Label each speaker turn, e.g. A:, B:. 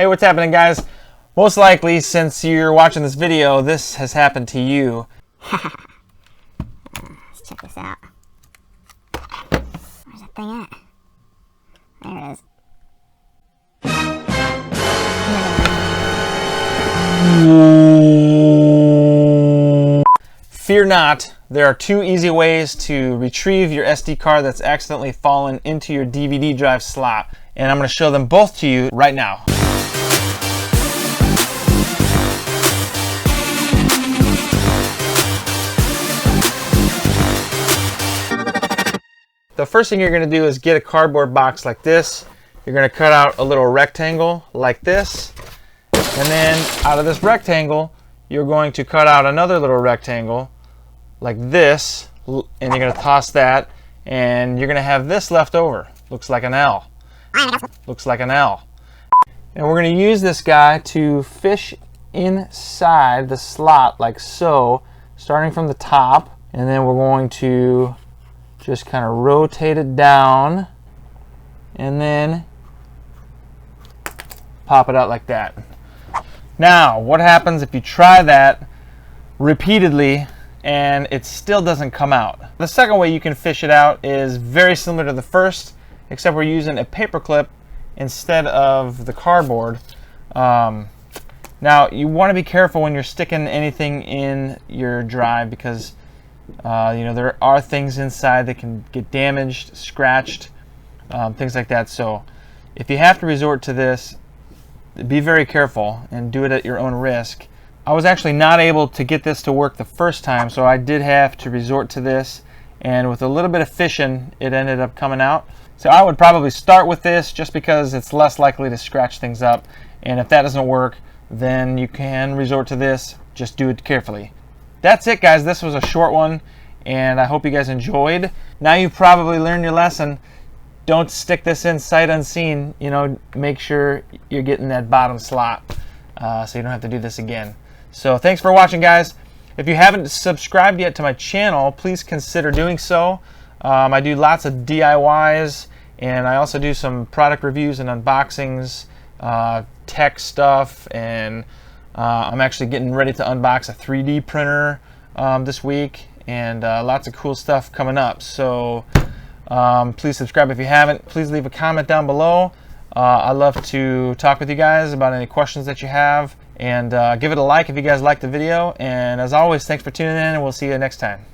A: Hey, what's happening, guys? Most likely, since you're watching this video, this has happened to you.
B: Let's check this out. Where's that thing at? There it is.
A: Fear not, there are two easy ways to retrieve your SD card that's accidentally fallen into your DVD drive slot. And I'm going to show them both to you right now. The first thing you're going to do is get a cardboard box like this. You're going to cut out a little rectangle like this. And then out of this rectangle, you're going to cut out another little rectangle like this. And you're going to toss that. And you're going to have this left over. Looks like an L. Looks like an L. And we're going to use this guy to fish inside the slot like so, starting from the top. And then we're going to just kind of rotate it down and then pop it out like that. Now, what happens if you try that repeatedly and it still doesn't come out? The second way you can fish it out is very similar to the first, except we're using a paper clip instead of the cardboard. Now, you want to be careful when you're sticking anything in your drive because you know, there are things inside that can get damaged, scratched, things like that. So if you have to resort to this, be very careful and do it at your own risk. I was actually not able to get this to work the first time, so I did have to resort to this. And with a little bit of fishing, it ended up coming out. So I would probably start with this just because it's less likely to scratch things up. And if that doesn't work, then you can resort to this. Just do it carefully. That's it, guys. This was a short one, and I hope you guys enjoyed. Now you've probably learned your lesson. Don't stick this in sight unseen. You know, make sure you're getting that bottom slot so you don't have to do this again. So thanks for watching, guys. If you haven't subscribed yet to my channel, please consider doing so. I do lots of DIYs, and I also do some product reviews and unboxings, tech stuff, and I'm actually getting ready to unbox a 3D printer this week, and lots of cool stuff coming up. So please subscribe if you haven't. Please leave a comment down below. I love to talk with you guys about any questions that you have, and give it a like if you guys liked the video. And as always, thanks for tuning in, and we'll see you next time.